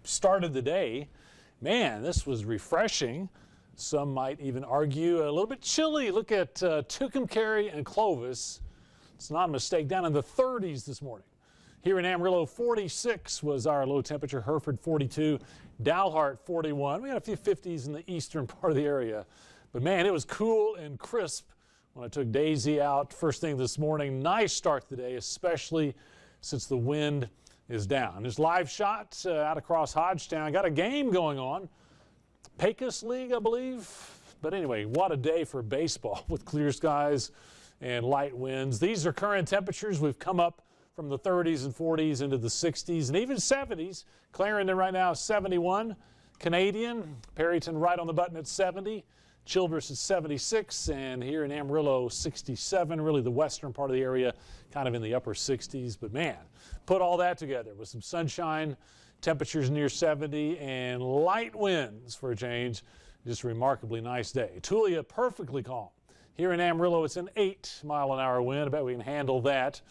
started the day. Man, this was refreshing. Some might even argue a little bit chilly. Look at Tucumcari and Clovis. It's not a mistake. Down in the 30s this morning. Here in Amarillo, 46 was our low temperature. Hereford, 42. Dalhart, 41. We had a few 50s in the eastern part of the area. But man, it was cool and crisp when I took Daisy out first thing this morning. Nice start to the day, especially since the wind is down. There's live shots out across Hodgetown. Got a game going on. Pecos League, I believe. But anyway, what a day for baseball with clear skies and light winds. These are current temperatures. We've come up from the 30s and 40s into the 60s and even 70s. Clarendon right now is 71. Canadian, Perryton right on the button at 70. Childress is 76, and here in Amarillo, 67. Really the western part of the area, kind of in the upper 60s. But man, put all that together with some sunshine, temperatures near 70, and light winds for a change. Just a remarkably nice day. Tulia, perfectly calm. Here in Amarillo, it's an 8-mile-an-hour wind. I bet we can handle that.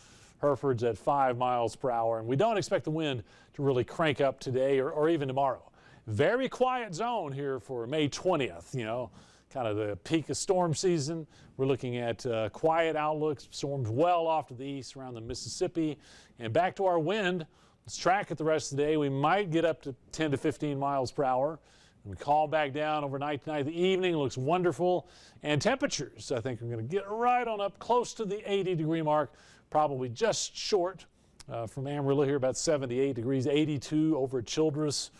Hereford's at 5 miles per hour, and we don't expect the wind to really crank up today or even tomorrow. Very quiet zone here for May 20th, you know, kind of the peak of storm season. We're looking at quiet outlooks, storms well off to the east around the Mississippi. And back to our wind. Let's track it the rest of the day. We might get up to 10 to 15 miles per hour. And we calm back down overnight tonight. The evening looks wonderful. And temperatures, I think, are going to get right on up close to the 80-degree mark, probably just short from Amarillo here, about 78 degrees, 82 over at Childress.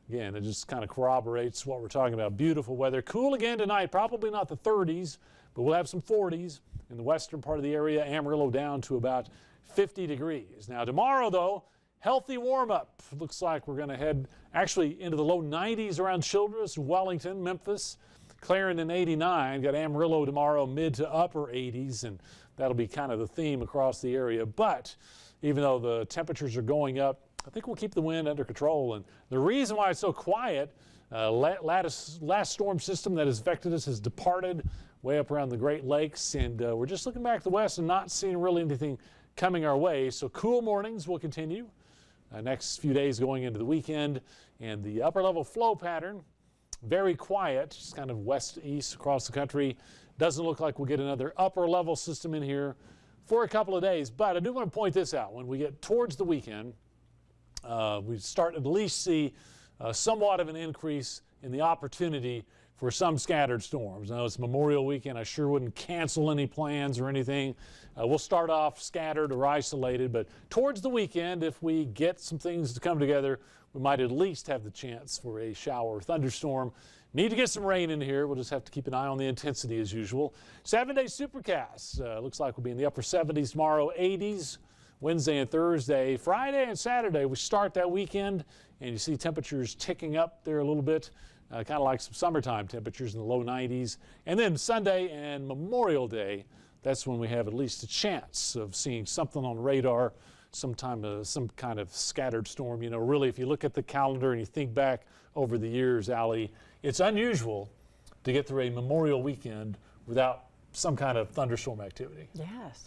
Again, it just kind of corroborates what we're talking about. Beautiful weather. Cool again tonight, probably not the 30s, but we'll have some 40s in the western part of the area. Amarillo down to about 50 degrees. Now tomorrow, though, healthy warm-up. Looks like we're going to head actually into the low 90s around Childress, Wellington, Memphis. Clarendon 89. Got Amarillo tomorrow, mid to upper 80s, and that'll be kind of the theme across the area. But even though the temperatures are going up, I think we'll keep the wind under control. And the reason why it's so quiet, last storm system that has affected us has departed way up around the Great Lakes. And we're just looking back to the west and not seeing really anything coming our way. So cool mornings will continue next few days going into the weekend. And the upper level flow pattern, very quiet, just kind of west-east across the country. Doesn't look like we'll get another upper level system in here for a couple of days. But I do want to point this out. When we get towards the weekend, we start to at least see somewhat of an increase in the opportunity for some scattered storms. I know it's Memorial Weekend. I sure wouldn't cancel any plans or anything. We'll start off scattered or isolated, but towards the weekend, if we get some things to come together, we might at least have the chance for a shower or thunderstorm. Need to get some rain in here. We'll just have to keep an eye on the intensity as usual. 7-day supercast. Looks like we'll be in the upper 70s tomorrow, 80s. Wednesday and Thursday. Friday and Saturday, we start that weekend, and you see temperatures ticking up there a little bit, kind of like some summertime temperatures in the low 90s. And then Sunday and Memorial Day, that's when we have at least a chance of seeing something on radar, some kind of scattered storm. You know, really, if you look at the calendar and you think back over the years, Allie, it's unusual to get through a Memorial weekend without some kind of thunderstorm activity. Yes.